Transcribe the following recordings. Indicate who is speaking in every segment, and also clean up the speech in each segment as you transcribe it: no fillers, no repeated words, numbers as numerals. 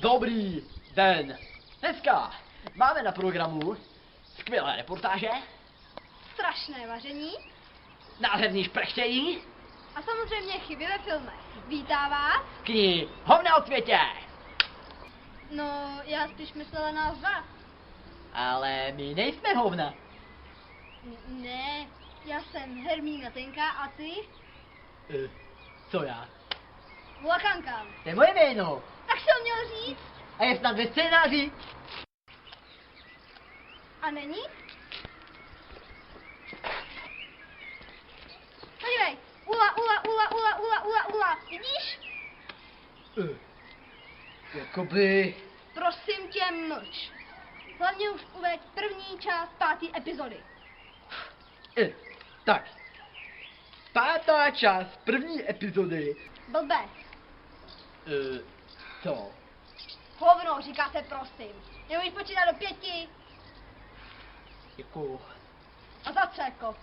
Speaker 1: Dobrý den. Dneska máme na programu skvělé reportáže,
Speaker 2: Strašné vaření
Speaker 1: nádherný šprechtění,
Speaker 2: a samozřejmě chyby ve filmech. Vítá vás.
Speaker 1: knihy Hovna o světě.
Speaker 2: No, já spíš myslela na vás.
Speaker 1: Ale my nejsme hovna.
Speaker 2: Ne, já jsem Hermína Tenká a ty?
Speaker 1: Co já?
Speaker 2: Vlakanka.
Speaker 1: To je moje jméno.
Speaker 2: Tak jsem měl říct.
Speaker 1: A je snad ve scénáři.
Speaker 2: A není? Podívej. Ula. Vidíš?
Speaker 1: Jakoby...
Speaker 2: Prosím tě, mlč. Hlavně už uveď první část 5. epizody.
Speaker 1: Tak. 5. část první epizody.
Speaker 2: Blbec.
Speaker 1: Co?
Speaker 2: Hovno, říkáte prosím. Neumíš počítat do 5.
Speaker 1: Jako...
Speaker 2: A za co jako?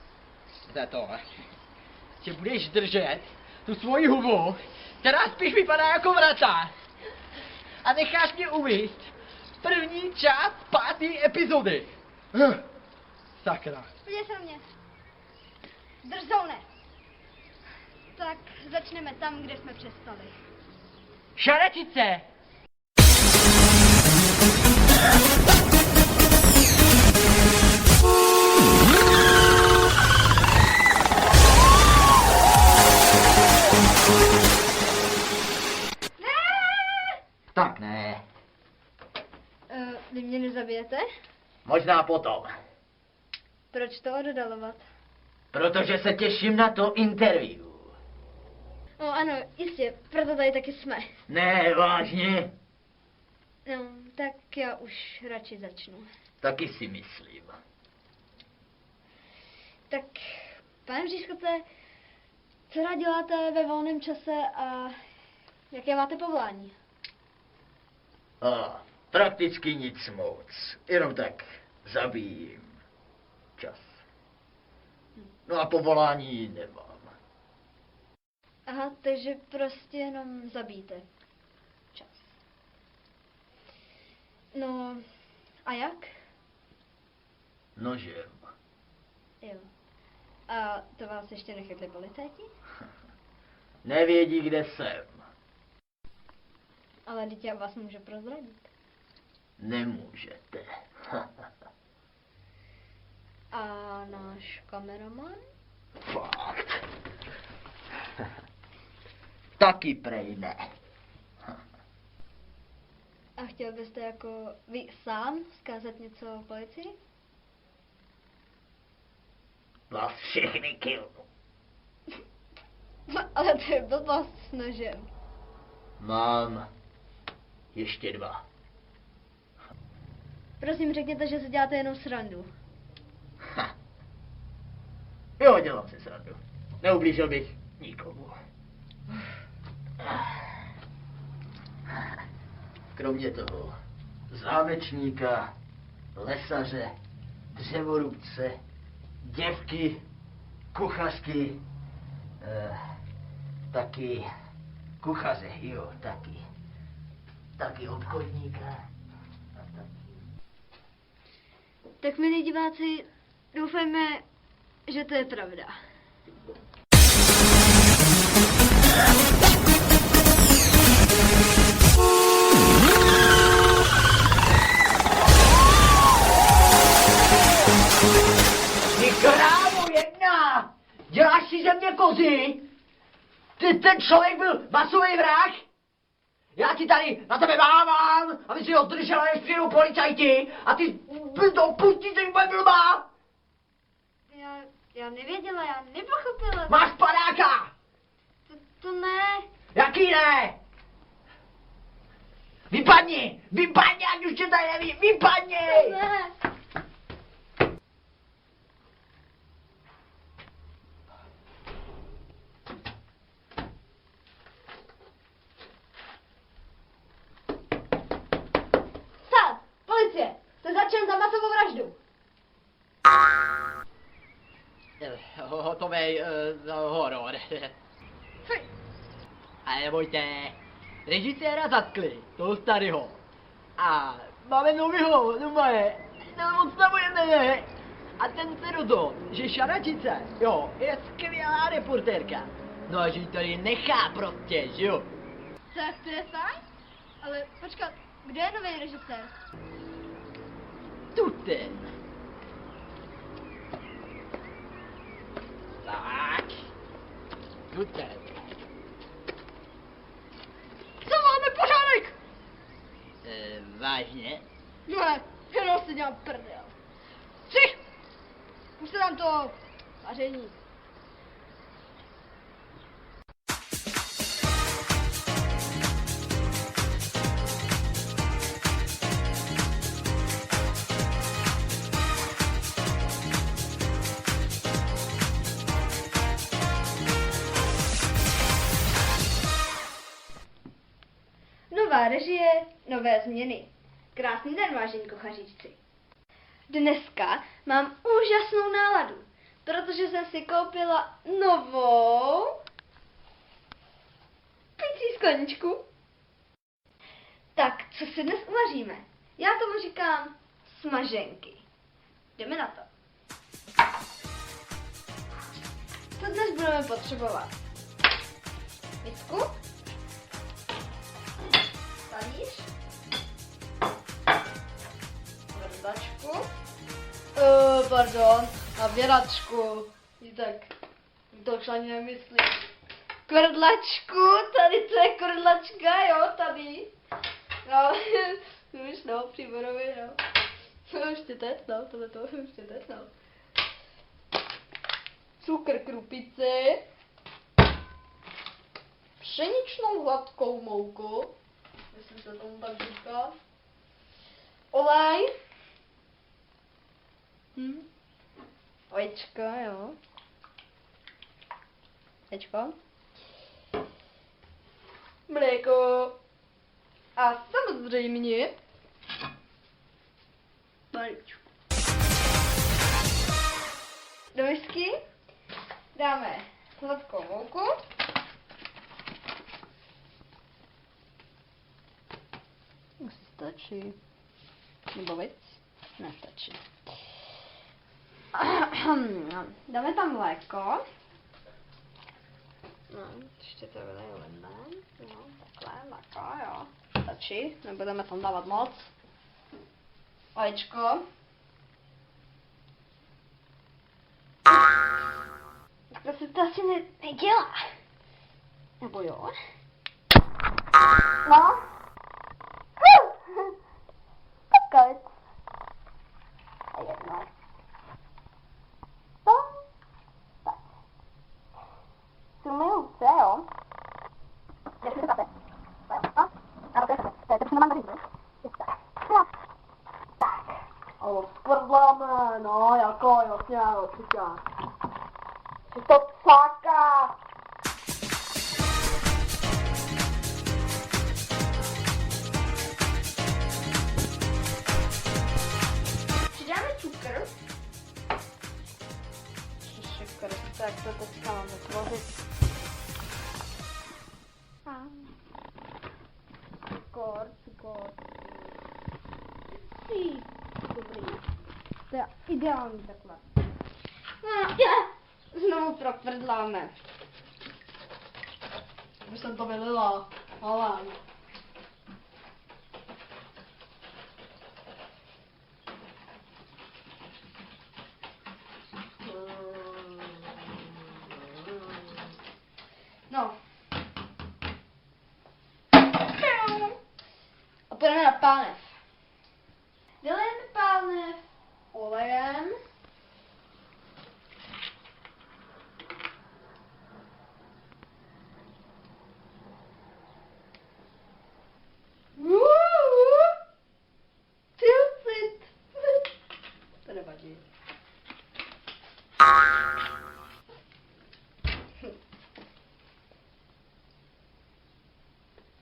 Speaker 1: To je to, že budeš držet tu svoji hubu, která spíš vypadá jako vrata. A necháš mě uvést první část 5. epizody. Sakra.
Speaker 2: Podívej se na mě. Drzoune. Tak začneme tam, kde jsme přestali.
Speaker 1: Šaračice! Tak ne.
Speaker 2: Vy mě nezabijete?
Speaker 1: Možná potom.
Speaker 2: Proč to oddalovat?
Speaker 1: Protože se těším na to interview.
Speaker 2: No ano, jistě, proto tady taky jsme.
Speaker 1: Ne, vážně?
Speaker 2: No, tak já už radši začnu.
Speaker 1: Taky si myslím.
Speaker 2: Tak, pane Bříškote, co rád děláte ve volném čase a jaké máte povolání?
Speaker 1: Prakticky nic moc. Jenom tak zabijím čas. No a povolání nemám.
Speaker 2: Aha, takže prostě jenom zabijte čas. No, a jak?
Speaker 1: Nožem.
Speaker 2: Jo. A to vás ještě nechytli policajti?
Speaker 1: Nevědí, kde jsem.
Speaker 2: Ale teď já vás můžu prozradit.
Speaker 1: Nemůžete.
Speaker 2: A náš kameraman?
Speaker 1: Fakt. Taky prej ne.
Speaker 2: A chtěl byste jako vy sám zkázat něco policii?
Speaker 1: Vás všechny killnu.
Speaker 2: Ale to je blbost s nožem.
Speaker 1: Mám ještě 2.
Speaker 2: Prosím, řekněte, že si děláte jenom srandu.
Speaker 1: Jo, dělám si srandu. Neublížil bych nikomu. Kromě toho zámečníka, lesaře, dřevorubce, děvky, kuchařky, taky kuchaře, jo, taky obchodníka.
Speaker 2: Tak milí diváci, doufejme, že to je pravda.
Speaker 1: Ty krávo jedna! Děláš si ze mě kozy? Ten člověk byl masový vrah? Já ti tady na tebe mávám, aby si ho držela, než přijedou policajti a ty do pustí, ty bude blbá!
Speaker 2: Já nevěděla, já nepochopila.
Speaker 1: Máš padáka!
Speaker 2: To ne.
Speaker 1: Jaký ne? Vypadni, ať už tě tady neví, vypadni!
Speaker 2: To ne. Policie, jste začen za masovou vraždu.
Speaker 1: Hotovej horor.
Speaker 2: Fy.
Speaker 1: Ale nebojte, režiséra zatkli, toho starého. A máme novýho, normálně, odstavujeme je. A ten se rozhodl, že Šaračice, jo, je skvělá reportérka. No a že ji tady nechá prostě, že jo.
Speaker 2: Tak to je fajn. Ale počkat, kde je nový režisér?
Speaker 1: Tuty. Tak. Tuty.
Speaker 2: Co máme pořádek?
Speaker 1: Vážně?
Speaker 2: Ne, jenom si dělám prdel. Tři! Už se nám to vaření. Nová režie, nové změny. Krásný den, vážení kuchaříčci. Dneska mám úžasnou náladu, protože jsem si koupila novou picí skleničku. Tak, co si dnes uvaříme? Já tomu říkám smaženky. Jdeme na to. Co dnes budeme potřebovat? Misku, talíř, vrdačku, pardon, nabíračku, tak to už ani nemyslím. Kvrdlačku, tady to je kvrdlačka, jo, tady. No, už no, příborově, no. Už ty teď, no, tohle už ty teď, no. Cukr krupici, pšeničnou hladkou mouku, jestli se tomu tak říká, olej, vaječka, jo, vaječko, mléko a samozřejmě maličku. Do misky dáme hladkou mouku, asi stačí, nebo víc? Nestačí. Dáme tam mléko. No, ještě to vylejeme. No, takhle, jo. Stačí, nebudeme tam dávat moc. Vaječko. To se to asi nedělá. Nebo jo? No. Konec. A jedno. To. Tak. Sumilu se, jo? Ještě to zase. No. A to je trošku nemám říct, tak. Ale sprdláme, no, jako, jasně, určitě. Si to psáka. Přidáme cukr. Cukr, tak to teďka mám vytvořit. Cukr. Dobrý. To je ideální takhle. Znovu protvrdláme. Už jsem to vylila. Ale. No. A půjdeme na pánev. Vylejeme pánev olejem. Tilcit. To nevadí.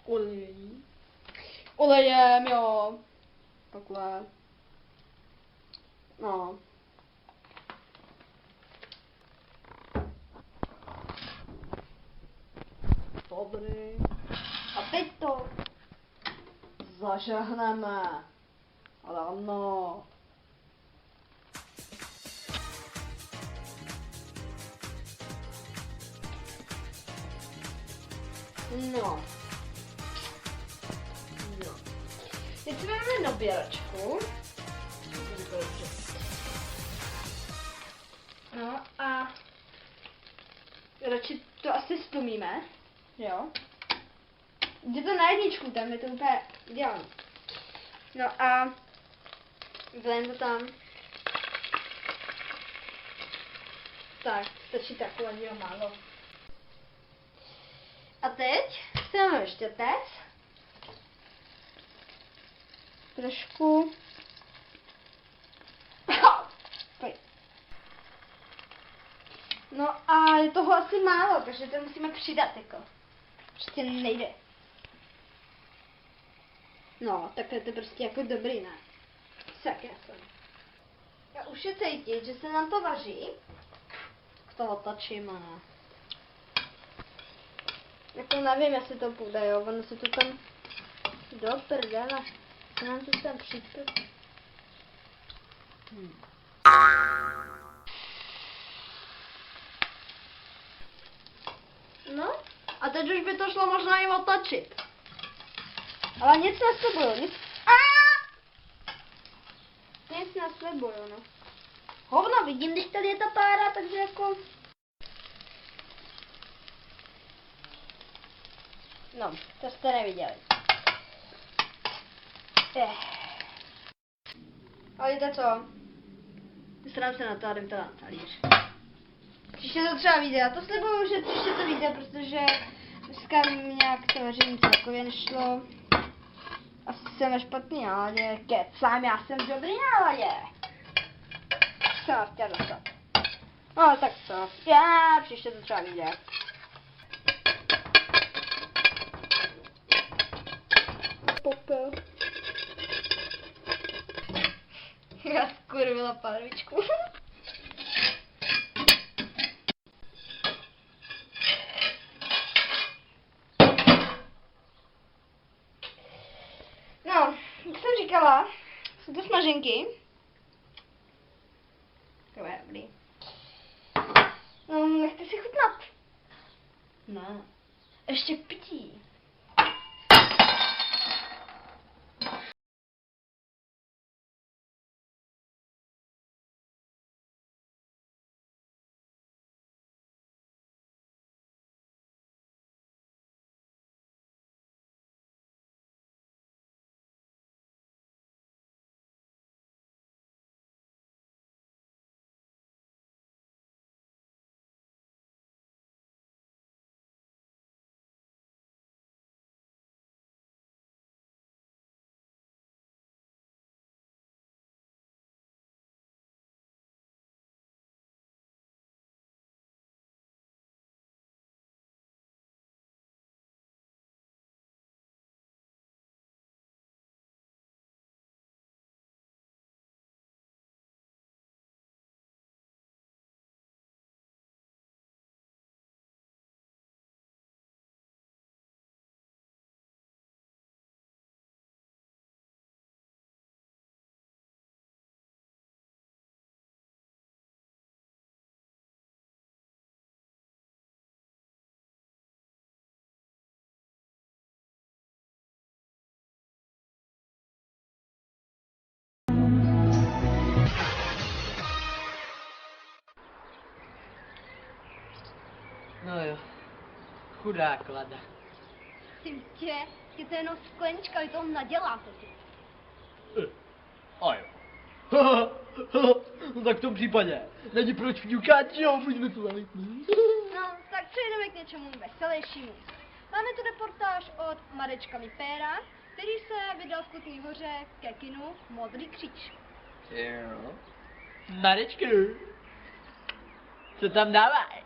Speaker 2: Olej. Olejem, jo. Takhle. No. Dobrý. A teď to zažehneme. Ale ano. No. No. Teď si máme nabíračku. No a radši to asi stlumíme, jo. Jde to na jedničku, tam je to úplně ideální. No a vlejeme to tam. Tak, stačí takhle, jo, málo. A teď chceme štětec. Trošku. No a je toho asi málo, takže to musíme přidat jako. Prostě nejde. No, tak to je to prostě jako dobrý, ne? Sakra jsem. Já už je cítit, že se nám to vaří. To otočím, ano. Jako nevím, jestli to půjde, jo, ono se to tam do prdele. Se nám to tam připět. No, a teď už by to šlo možná i otočit. Ale nic neslibuju, nic. Nic neslibuju, no. Hovno, vidím, když tady je ta pára, takže jako... No, to jste neviděli. Ale víte co? Vysrám se na to a jdem to na talíř. Příště to třeba vyjde, já to slibuju, že příště to vyjde, protože dneska mi nějak to vaření celkově nešlo. Asi jsem ve špatný náladě, kecám, já jsem v dobrý náladě. Jsem vás chtěla dostat. No tak co, já příště to třeba vyjde. Popel. Já skurvila párvičku. No, jak jsem říkala, jsou to smaženky. Takové dobrý. No, nechci si chutnat. Ne. Ještě k pití.
Speaker 1: No jo, chudá klada.
Speaker 2: Ty je to jenom sklenička, vy to naděláte.
Speaker 1: A jo. No tak v tom případě není proč vňukat, jo, pojďme to zaliknout.
Speaker 2: No, tak přejdeme k něčemu veselějšímu. Máme tu reportáž od Marečka Mipéra, který se vydal v Kutný Hoře ke kinu Modrý kříž.
Speaker 1: Jo. Marečku, co tam dávaj?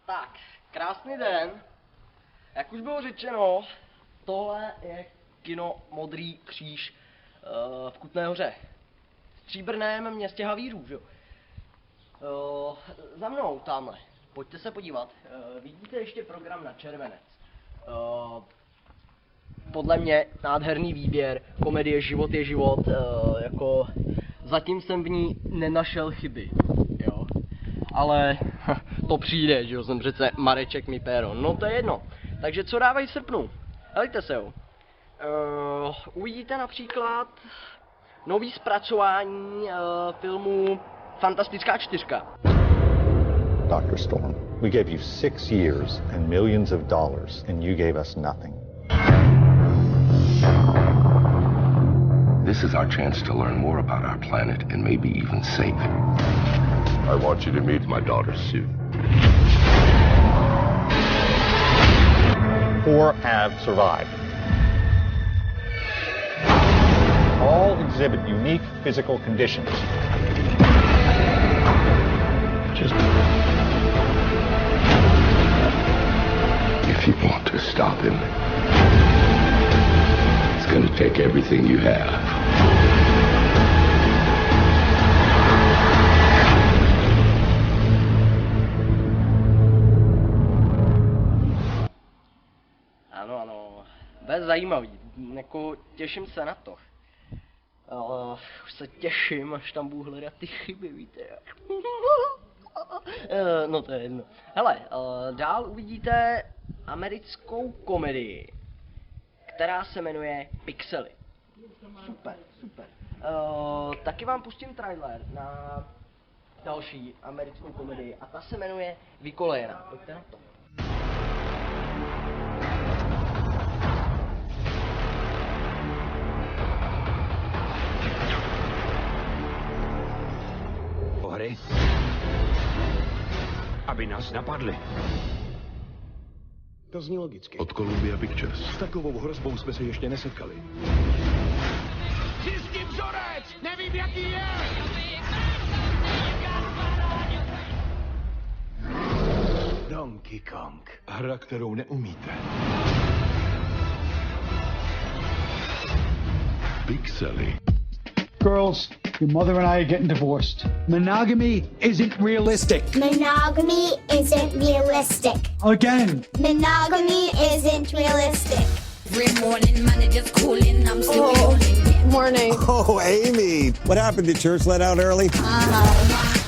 Speaker 3: Tak, krásný den. Jak už bylo řečeno, tohle je kino Modrý kříž v Kutné Hoře. V Stříbrném městě Havířů, jo. Za mnou tamhle. Pojďte se podívat. Vidíte ještě program na červenec. podle mě nádherný výběr, komedie Život je život, jako zatím jsem v ní nenašel chyby, jo. Ale to přijde, že jo, jsem přece Mareček mi péro, no to je jedno. Takže co dávají v srpnu? Helejte se jo. Uvidíte například nový zpracování filmu Fantastická čtyřka.
Speaker 4: Dr. Storm, we gave you 6 years and millions of dollars, and you gave us nothing.
Speaker 5: This is our chance to learn more about our planet and maybe even save it. I want you to meet my daughter, Sue.
Speaker 4: 4 have survived. All exhibit unique physical conditions. Just
Speaker 5: If you want to stop him, it's going to take everything you have.
Speaker 3: Ano, bude zajímavý, jako těším se na to. Už se těším, až tam budu hledat ty chyby, víte jak. No to je jedno. Hele, dál uvidíte americkou komedii, která se jmenuje Pixely. Super. Taky vám pustím trailer na další americkou komedii a ta se jmenuje Vykolejená. Pojďte na to.
Speaker 6: Hry, aby nás napadli.
Speaker 7: To zní logicky.
Speaker 5: Od Columbia Pictures.
Speaker 7: S takovou hrozbou jsme se ještě nesetkali.
Speaker 6: Čistý vzorec! Nevím, jaký je!
Speaker 7: Donkey Kong. Hra, kterou neumíte.
Speaker 5: Pixely.
Speaker 8: Girls, your mother and I are getting divorced. Monogamy isn't realistic.
Speaker 9: Monogamy isn't realistic.
Speaker 8: Again.
Speaker 9: Monogamy isn't realistic.
Speaker 10: Every morning, managers calling, I'm still yawning.
Speaker 2: Morning.
Speaker 11: Oh, Amy. What happened? Did church let out early?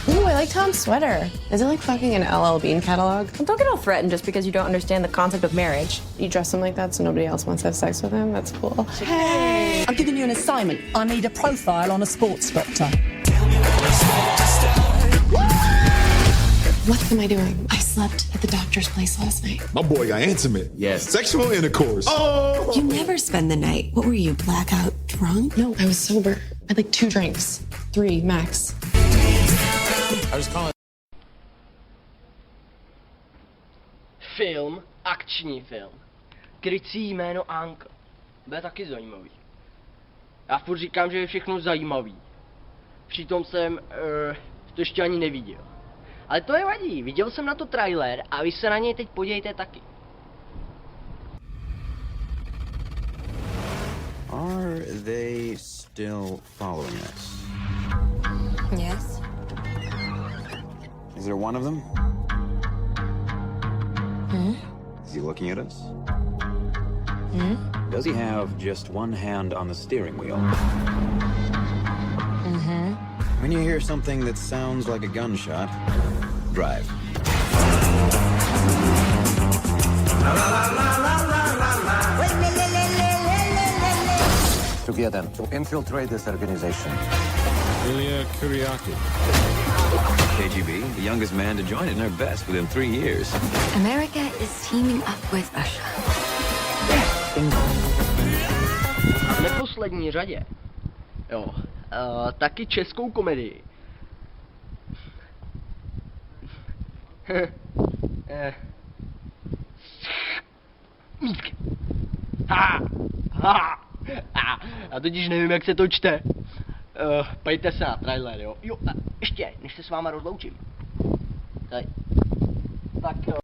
Speaker 12: Ooh, I like Tom's sweater. Is it like fucking an LL Bean catalog? Well, don't get all threatened just because you don't understand the concept of marriage. You dress him like that so nobody else wants to have sex with him? That's cool.
Speaker 10: Hey, I'm giving you an assignment. I need a profile on a sports doctor.
Speaker 12: What am I doing? I slept at the doctor's place last night.
Speaker 11: My boy got intimate. Yes. Sexual intercourse. Oh!
Speaker 10: You never spend the night. What were you, blackout drunk?
Speaker 12: No, I was sober. I had like 2 drinks. 3 max.
Speaker 11: I was calling.
Speaker 3: Film, akční film. Krycí jméno Uncle. Bude taky zajímavý. Já furt říkám, že je všechno zajímavý. Přitom jsem to ještě ani neviděl. Ale to je vadí, viděl jsem na to trailer a vy se na něj teď podívejte taky.
Speaker 6: Are they still following us?
Speaker 10: Yes.
Speaker 6: Is there one of them?
Speaker 10: Hmm?
Speaker 6: Is he looking at us?
Speaker 10: Hmm?
Speaker 6: Does he have just one hand on the steering wheel?
Speaker 10: Mm-hmm.
Speaker 6: When you hear something that sounds like a gunshot, drive.
Speaker 11: Together to infiltrate this organization.
Speaker 6: Ilya Kuryaki. KGB, the youngest man to join it in their best within 3 years.
Speaker 10: America is teaming up with Russia.
Speaker 3: A v neposlední řadě, jo, taky českou komedii. Mítky. Já totiž nevím, jak se to čte. Pojďte se na trailer, jo. Jo, a ještě, než se s váma rozloučím. Tady. Tak jo.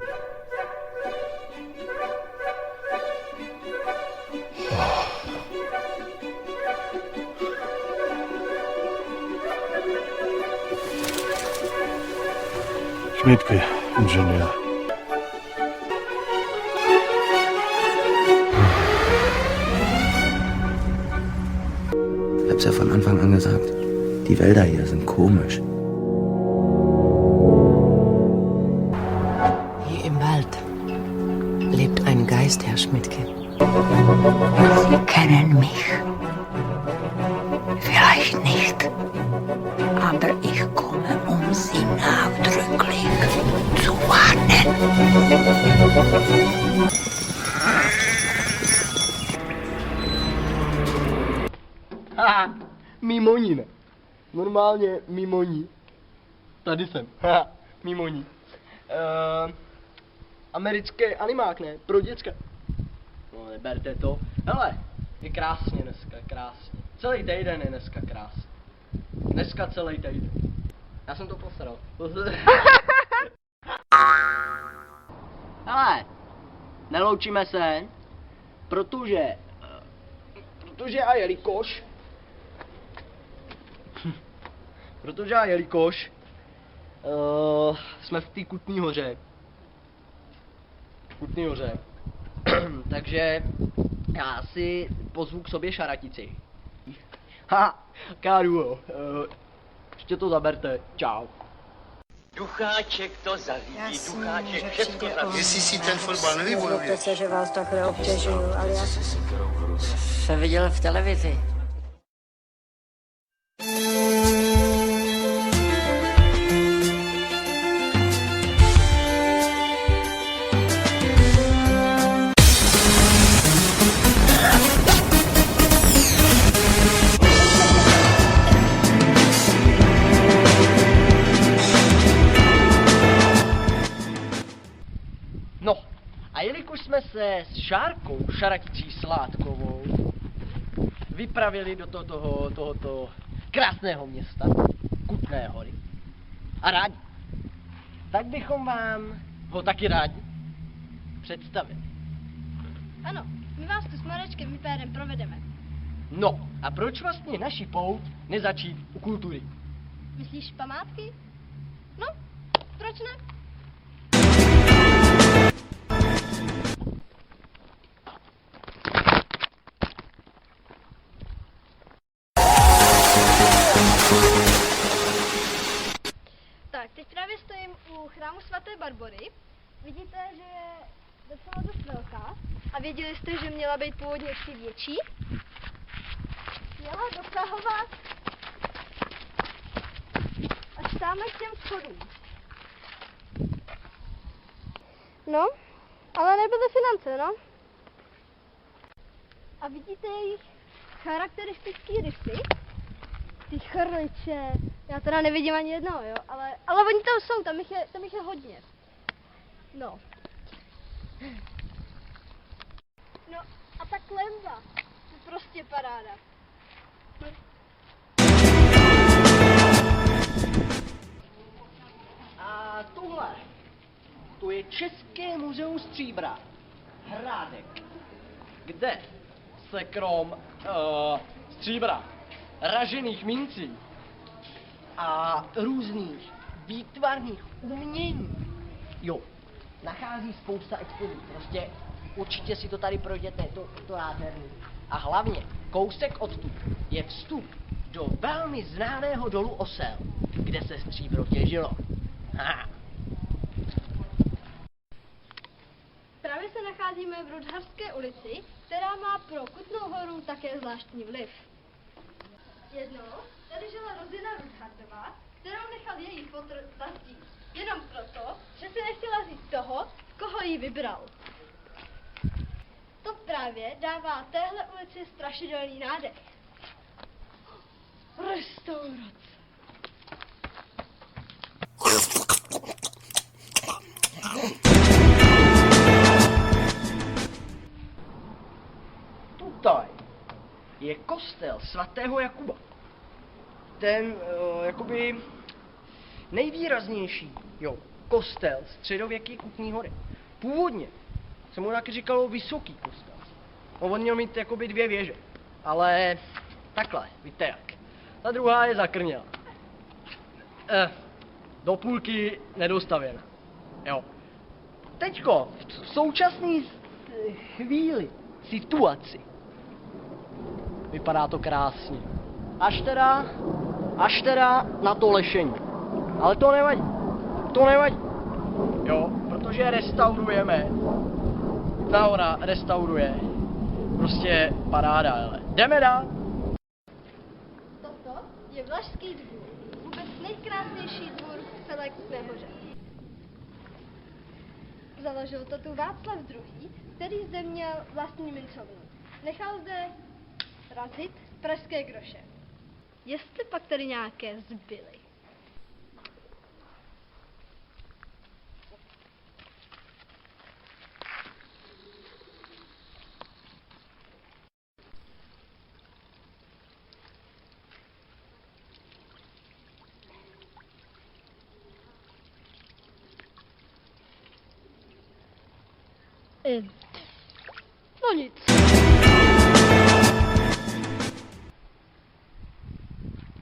Speaker 7: Schmidtke, inženýr.
Speaker 13: hab's ja von Anfang an gesagt. Die Wälder hier sind komisch.
Speaker 14: Hier im Wald lebt ein Geist, Herr Schmidtke.
Speaker 15: Sie kennen mich. Vielleicht nicht. Aber ich komme, um Sie nachdrücklich zu warnen.
Speaker 3: Haha, mimo ní ne. Normálně mimo ní. Tady jsem. Haha, mimo ní. Americký animák, ne? Pro děcka. No, neberte to. Hele, je krásně dneska, krásně. Celý týden je dneska krásně. Dneska celý týden. Já jsem to posral. Hele, neloučíme se, protože a jelikož jsme v té Kutný Hoře. Takže já si pozvu k sobě šaratici. Ha, Káru, ještě to zaberte, čau.
Speaker 1: Ducháček to zařídí, ducháček všechno zařídí.
Speaker 16: Jestli si ten fotbal nevybojuje.
Speaker 17: Nezlobte se, že vás takhle obtěžuju, ale já jsem viděl v televizi.
Speaker 3: No, a jelikož jsme se s Šárkou, šaraticí Sládkovou, vypravili do tohoto krásného města, Kutné Hory, a rádi, tak bychom vám ho taky rádi představili.
Speaker 2: Ano, my vás tu s Marečkem Hypérem provedeme.
Speaker 3: No, a proč vlastně naši pouť nezačít u kultury?
Speaker 2: Myslíš památky? No, proč ne? Tak, teď právě stojím u chrámu svaté Barbory. Vidíte, že je docela dost velká. A věděli jste, že měla být původně ještě větší? Měla dosahovat až tamhle k těm schodům. No, ale nebyly finance, no. A vidíte jejich charakteristický rysy? Ty chrliče, já teda nevidím ani jednoho, jo, ale oni tam jsou, tam jich je hodně. No. No a ta klenba, to je prostě paráda.
Speaker 3: A tohle, to je České muzeum stříbra, Hrádek, kde se krom stříbra, ražených mincí a různých výtvarných umění, jo, nachází spousta expozic. Prostě určitě si to tady projděte, je to nádherný. A hlavně, kousek odtud je vstup do velmi známého dolu Osel, kde se stříbro těžilo. Ha.
Speaker 2: Právě se nacházíme v Rudharské ulici, která má pro Kutnou Horu také zvláštní vliv. Jednou tady žila Rozina Rudhardová, kterou nechal její fotr zavřít. Jenom proto, že si nechtěla říct toho, koho jí vybral. To právě dává téhle ulici strašidelný nádech. Restaurace.
Speaker 3: Tutaj je kostel svatého Jakuba. Ten jakoby nejvýraznější, kostel středověké Kutné Hory. Původně se mu taky říkalo Vysoký kostel. No, on měl mít jakoby 2 věže, ale takhle, víte jak. Ta druhá je zakrněla. Do půlky nedostavěna. Jo. Teďko, v současné chvíli, situaci, vypadá to krásně. Až teda na to lešení. Ale to nevadí. Jo, protože restaurujeme. Taura restauruje. Prostě paráda, ale. Jdeme dál.
Speaker 2: Toto je Vlašský dvůr. Vůbec nejkrásnější dvůr v celé Kutné Hoře. Založil to tu Václav II., který zde měl vlastní mincovnu. Nechal zde razit pražské groše. Jestli pak tady nějaké zbyly. No nic.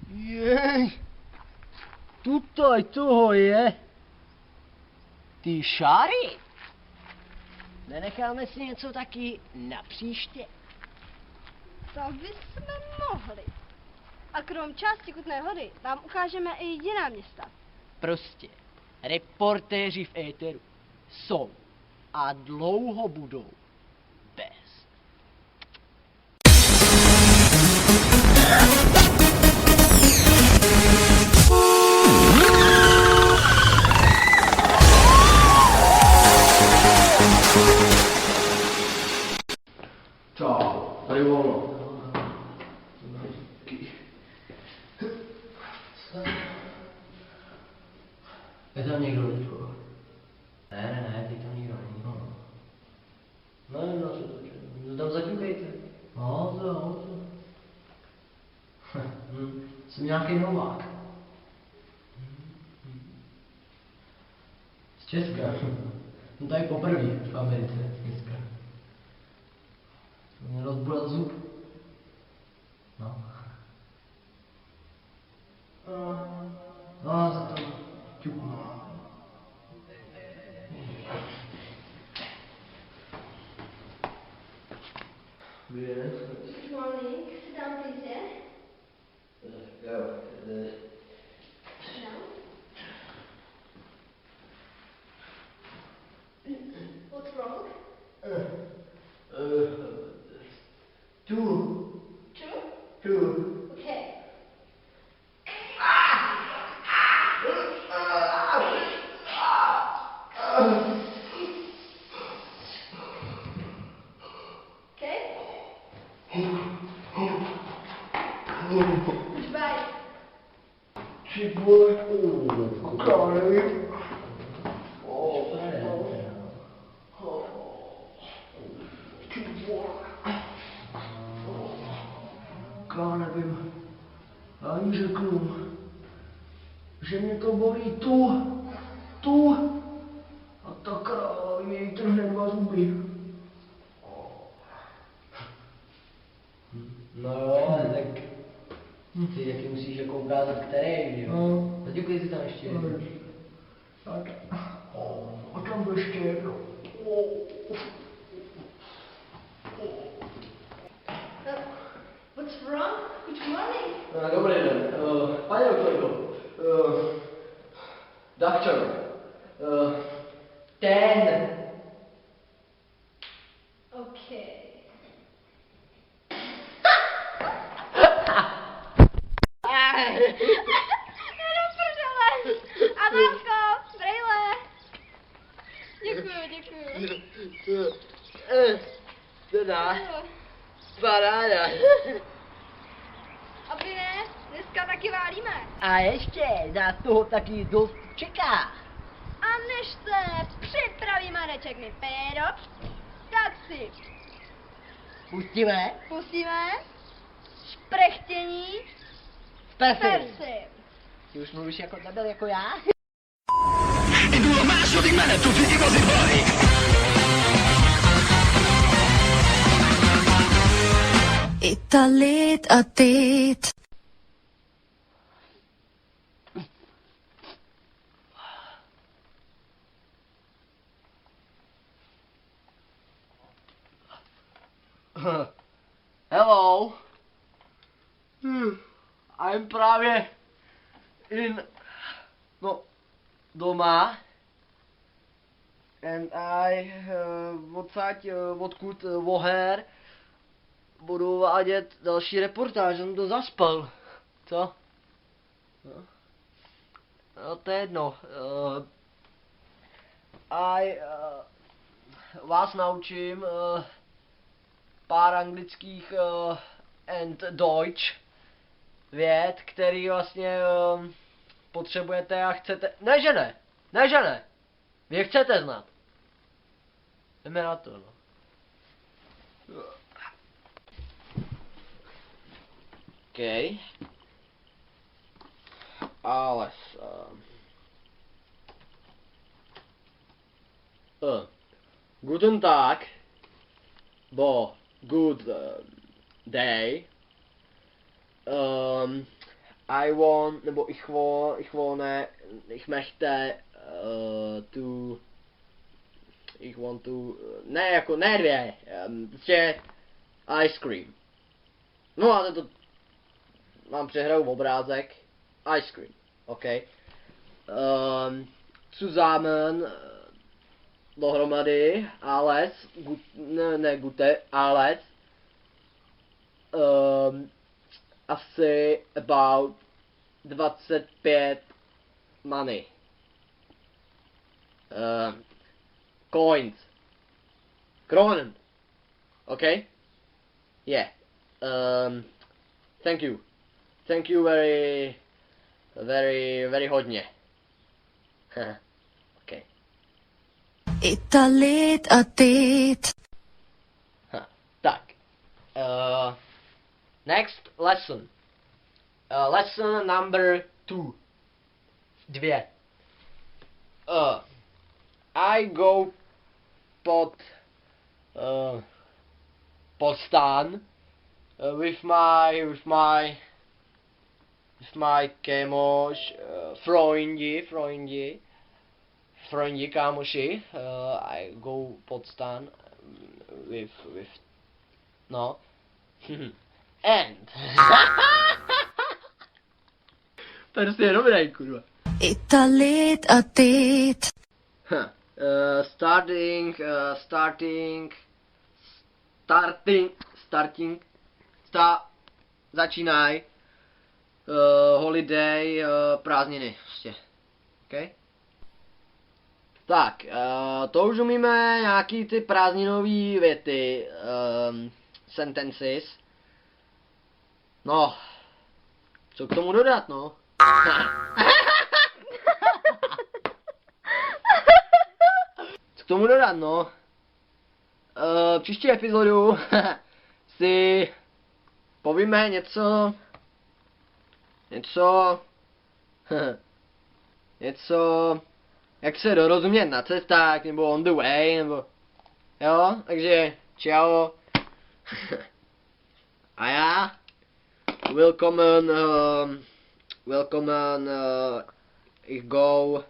Speaker 3: Jej, tutaj toho je. Ty šáry. Nenecháme si něco taky na příště.
Speaker 2: To bychom mohli. A krom části Kutné Hory vám ukážeme i jiná města.
Speaker 3: Prostě reportéři v éteru jsou a dlouho budou best. Čau, tady volno. Je tam někdo, Lidko? Ne, ty tam nikdo není, no. No, co to, tam zaťukejte. No, to. Jsem nějaký Novák. Z Česka. No tady poprvé v Americe dneska. Mě rozbural zub. No. No, za to ťuknu.
Speaker 2: Good morning. Sit down, please, yeah? What's wrong?
Speaker 3: Two.
Speaker 2: Okay. Goodbye.
Speaker 3: Ty vole, koukali. Já nevím, já jí řeknu, že mě to bolí tu a ta kráva mi jí trhne 2 zuby. No jo, tak ty taky musíš jako ukázat, který, jo? No. Zaděkuji si tam ještě jednou. Tak. A tam ještě jednou.
Speaker 2: What's wrong? Good morning.
Speaker 3: Dobrý den. Pane doktorko. Doktor. Ten.
Speaker 2: Okay. Adamko, brejle. Děkuju.
Speaker 3: Teda. Paráda.
Speaker 2: Aby ne, dneska taky válíme.
Speaker 3: A ještě, nás toho taky dost čeká.
Speaker 2: A než se připraví Mareček mi péro, tak si pustíme šprechtění
Speaker 3: z persy. Ty už mluvíš jako debil, jako já?
Speaker 15: Italit atit.
Speaker 3: Hello. I'm právě doma. And odkud voher budu vádět další reportáž, jsem to zaspal. Co? No to je jedno. Vás naučím pár anglických and Deutsch vět, který vlastně potřebujete a chcete. Ne, že ne. Vy je chcete znát. Jdeme na to, no. OK. Ale Guten Tag. Good day. I want, nebo ich möchte ne jako nervě, prostě ice cream. No ale to mám přehraju obrázek, ice cream, ok. Zusammen, dohromady, alles, gute, alles, asi about 25 money. Coins. Kronen. Okay? Yeah. Thank you. Thank you very hodně. Okay.
Speaker 15: Italit atit.
Speaker 3: Tak. Next lesson. Lesson number 2. 2. I go pod stan with my kámoš, freundy kámoši. I go pod stan with no. And to je prostě dobrý, kurva.
Speaker 15: Italit atit.
Speaker 3: Začínaj. Holiday, prázdniny, prostě. Okay? Tak, to už umíme nějaký ty prázdninový věty, sentences. No, co k tomu dodat, no? Co k tomu dodat, no? Příští epizodu si povíme něco, jak se dorozumět na cestách, nebo on the way, nebo, jo, takže, čau. A já, willkommen, ich go,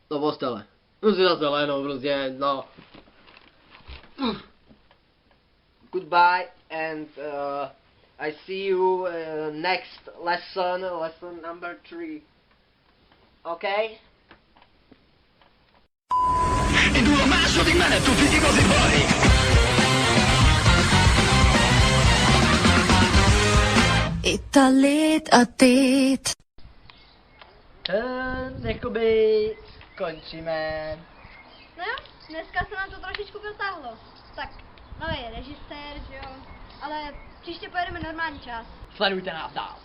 Speaker 3: do postele. No si zase lehnout, prostě, no. Goodbye, and I see you next lesson number 3. Okay?
Speaker 15: Italit atit.
Speaker 3: Jakoby končíme.
Speaker 2: No jo, dneska se nám to trošičku protáhlo. Tak, nový režisér, že jo, ale příště pojedeme normální čas.
Speaker 3: Sledujte nás dál.